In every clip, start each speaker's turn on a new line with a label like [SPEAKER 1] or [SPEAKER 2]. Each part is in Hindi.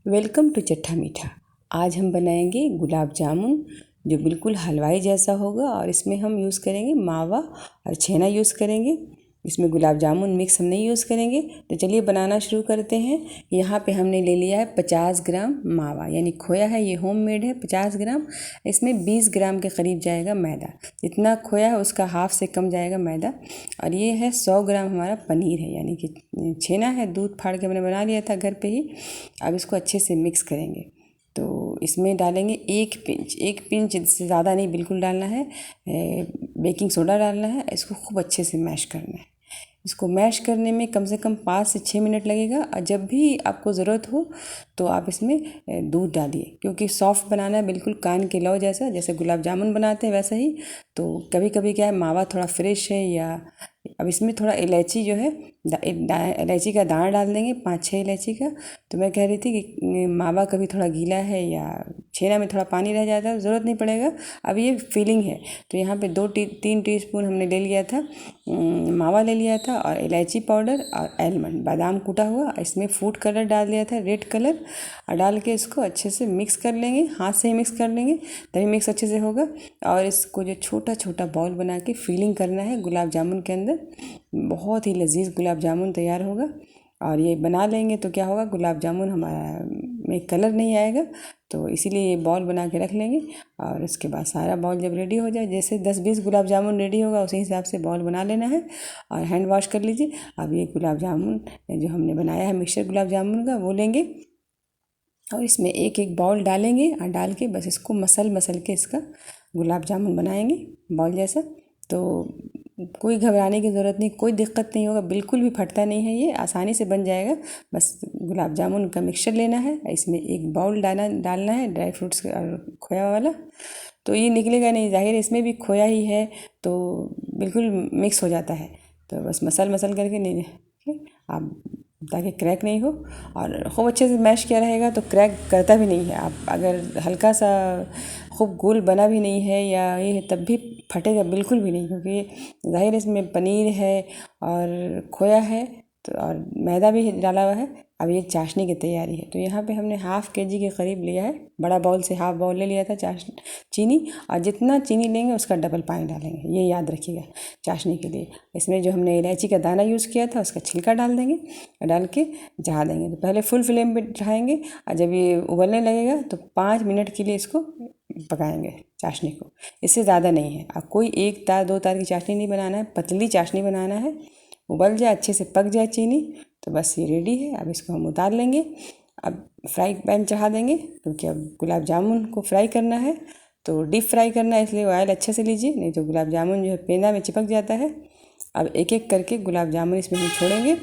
[SPEAKER 1] वेलकम टू चट्टा मीठा। आज हम बनाएंगे गुलाब जामुन जो बिल्कुल हलवाई जैसा होगा और इसमें हम यूज़ करेंगे मावा और छेना यूज़ करेंगे। इसमें गुलाब जामुन मिक्स हम नहीं यूज़ करेंगे। तो चलिए बनाना शुरू करते हैं। यहाँ पे हमने ले लिया है 50 ग्राम मावा, यानी खोया है, ये होममेड है 50 ग्राम। इसमें 20 ग्राम के करीब जाएगा मैदा। जितना खोया है उसका हाफ से कम जाएगा मैदा। और ये है 100 ग्राम हमारा पनीर है, यानी कि छेना है, दूध फाड़ के मैंने बना लिया था घर पे ही। अब इसको अच्छे से मिक्स करेंगे। तो इसमें डालेंगे एक पिंच से ज़्यादा नहीं बिल्कुल डालना है, बेकिंग सोडा डालना है। इसको खूब अच्छे से मैश करना है। इसको मैश करने में कम से कम 5 से 6 मिनट लगेगा। और जब भी आपको ज़रूरत हो तो आप इसमें दूध डालिए, क्योंकि सॉफ्ट बनाना है, बिल्कुल कान के लौ जैसा, जैसे गुलाब जामुन बनाते हैं वैसा ही। तो कभी कभी क्या है, मावा थोड़ा फ्रेश है, या अब इसमें थोड़ा इलायची जो है, इलायची का दाना डाल देंगे, 5-6 इलायची का। तो मैं कह रही थी कि मावा कभी थोड़ा गीला है या छेना में थोड़ा पानी रह जाता है, ज़रूरत नहीं पड़ेगा। अब ये फीलिंग है। तो यहाँ पे 3 टीस्पून हमने ले लिया था, मावा ले लिया था, और इलायची पाउडर और आलमंड बादाम कूटा हुआ। इसमें फूड कलर डाल दिया था, रेड कलर। और डाल के इसको अच्छे से मिक्स कर लेंगे, हाथ से ही मिक्स कर लेंगे, तभी मिक्स अच्छे से होगा। और इसको जो छोटा छोटा बॉल बना के फीलिंग करना है गुलाब जामुन के अंदर। बहुत ही लजीज गुलाब जामुन तैयार होगा। और ये बना लेंगे तो क्या होगा, गुलाब जामुन हमारा में कलर नहीं आएगा। तो इसीलिए ये बॉल बना के रख लेंगे। और उसके बाद सारा बॉल जब रेडी हो जाए, जैसे 10-20 गुलाब जामुन रेडी होगा उसी हिसाब से बॉल बना लेना है और हैंड वॉश कर लीजिए। अब ये गुलाब जामुन जो हमने बनाया है मिक्सचर गुलाब जामुन का, वो लेंगे और इसमें एक एक बाउल डालेंगे। और डाल के बस इसको मसल के इसका गुलाब जामुन बनाएंगे बॉल जैसा। तो कोई घबराने की ज़रूरत नहीं, कोई दिक्कत नहीं होगा, बिल्कुल भी फटता नहीं है, ये आसानी से बन जाएगा। बस गुलाब जामुन का मिक्सचर लेना है, इसमें एक बाउल डालना है ड्राई फ्रूट्स और खोया वाला। तो ये निकलेगा नहीं, जाहिर है इसमें भी खोया ही है, तो बिल्कुल मिक्स हो जाता है। तो बस मसल करके नहीं आप, ताकि क्रैक नहीं हो। और खूब अच्छे से मैश किया रहेगा तो क्रैक करता भी नहीं है। आप अगर हल्का सा खूब गोल बना भी नहीं है या ये है, तब भी फटेगा बिल्कुल भी नहीं, क्योंकि जाहिर इसमें पनीर है और खोया है, तो और मैदा भी डाला हुआ है। अब ये चाशनी की तैयारी है। तो यहाँ पे हमने ½ kg के करीब लिया है, बड़ा बाउल से ½ बाउल ले लिया था चीनी। और जितना चीनी लेंगे उसका डबल पानी डालेंगे, ये याद रखिएगा चाशनी के लिए। इसमें जो हमने इलायची का दाना यूज़ किया था उसका छिलका डाल देंगे और डाल के चढ़ा देंगे। तो पहले फुल फ्लेम पे चढ़ाएंगे, और जब ये उबलने लगेगा तो 5 मिनट के लिए इसको पकाएंगे चाशनी को। इससे ज़्यादा नहीं है। अब कोई 1 तार 2 तार की चाशनी नहीं बनाना है, पतली चाशनी बनाना है। उबल जाए, अच्छे से पक जाए चीनी, तो बस ये रेडी है। अब इसको हम उतार लेंगे। अब फ्राई पैन चढ़ा देंगे, क्योंकि अब गुलाब जामुन को फ्राई करना है, तो डीप फ्राई करना है, इसलिए ऑयल अच्छे से लीजिए, नहीं तो गुलाब जामुन जो है पेंदा में चिपक जाता है। अब एक एक करके गुलाब जामुन इसमें हम छोड़ेंगे,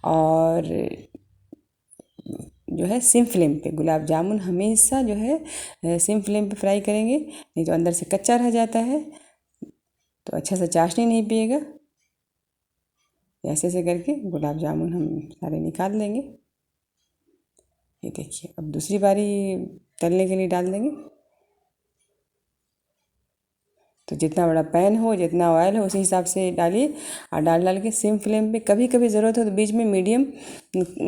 [SPEAKER 1] और जो है सिम फ्लेम पे गुलाब जामुन हमेशा जो है सिम फ्लेम पे फ्राई करेंगे, नहीं तो अंदर से कच्चा रह जाता है, तो अच्छा से चाशनी नहीं पिएगा। ऐसे ऐसे करके गुलाब जामुन हम सारे निकाल लेंगे। ये देखिए, अब दूसरी बारी तलने के लिए डाल देंगे। तो जितना बड़ा पैन हो, जितना ऑयल हो, उसी हिसाब से डालिए। और डाल के सिम फ्लेम पे, कभी कभी ज़रूरत हो तो बीच में मीडियम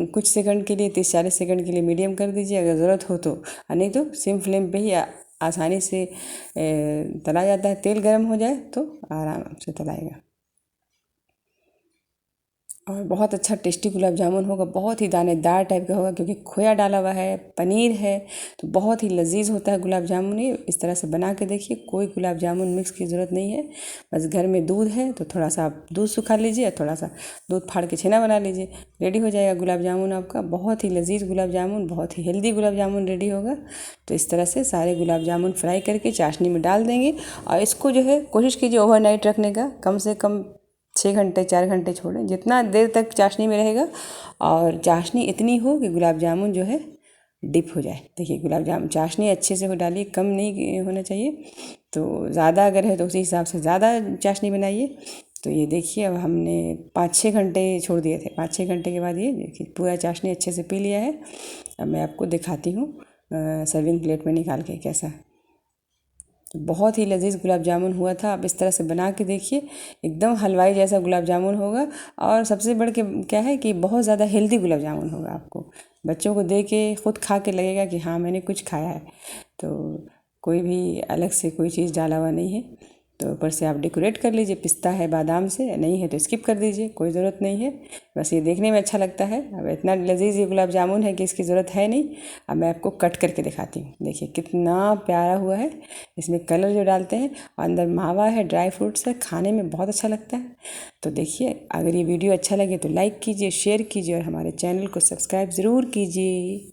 [SPEAKER 1] कुछ सेकंड के लिए, 30-40 सेकंड के लिए मीडियम कर दीजिए अगर ज़रूरत हो तो। नहीं तो सिम फ्लेम पे ही आसानी से तला जाता है। तेल गर्म हो जाए तो आराम से तलाएगा। और बहुत अच्छा टेस्टी गुलाब जामुन होगा, बहुत ही दानेदार टाइप का होगा, क्योंकि खोया डाला हुआ है, पनीर है, तो बहुत ही लजीज होता है गुलाब जामुन। ये इस तरह से बना के देखिए, कोई गुलाब जामुन मिक्स की ज़रूरत नहीं है। बस घर में दूध है तो थोड़ा सा आप दूध सुखा लीजिए, थोड़ा सा दूध फाड़ के छेना बना लीजिए, रेडी हो जाएगा गुलाब जामुन आपका। बहुत ही लजीज गुलाब जामुन, बहुत ही हेल्दी गुलाब जामुन रेडी होगा। तो इस तरह से सारे गुलाब जामुन फ्राई करके चाशनी में डाल देंगे। और इसको जो है कोशिश कीजिए ओवरनाइट रखने का, कम से कम 6 घंटे 4 घंटे छोड़ें, जितना देर तक चाशनी में रहेगा। और चाशनी इतनी हो कि गुलाब जामुन जो है डिप हो जाए। देखिए गुलाब जामुन चाशनी अच्छे से हो डालिए, कम नहीं होना चाहिए। तो ज़्यादा अगर है तो उसी हिसाब से ज़्यादा चाशनी बनाइए। तो ये देखिए, अब हमने 5-6 घंटे छोड़ दिए थे, 5-6 घंटे के बाद ये देखिए पूरा चाशनी अच्छे से पी लिया है। अब मैं आपको दिखाती हूँ सर्विंग प्लेट में निकाल के कैसा। बहुत ही लजीज गुलाब जामुन हुआ था। आप इस तरह से बना के देखिए, एकदम हलवाई जैसा गुलाब जामुन होगा। और सबसे बढ़ के क्या है कि बहुत ज़्यादा हेल्दी गुलाब जामुन होगा आपको। बच्चों को दे के खुद खा के लगेगा कि हाँ मैंने कुछ खाया है। तो कोई भी अलग से कोई चीज़ डाला हुआ नहीं है। तो ऊपर से आप डेकोरेट कर लीजिए, पिस्ता है, बादाम से, नहीं है तो स्किप कर दीजिए, कोई ज़रूरत नहीं है। बस ये देखने में अच्छा लगता है। अब इतना लजीज ये गुलाब जामुन है कि इसकी ज़रूरत है नहीं। अब मैं आपको कट करके दिखाती हूँ। देखिए कितना प्यारा हुआ है। इसमें कलर जो डालते हैं और अंदर मावा है, ड्राई फ्रूट्स है, खाने में बहुत अच्छा लगता है। तो देखिए, अगर ये वीडियो अच्छा लगे तो लाइक कीजिए, शेयर कीजिए और हमारे चैनल को सब्सक्राइब ज़रूर कीजिए।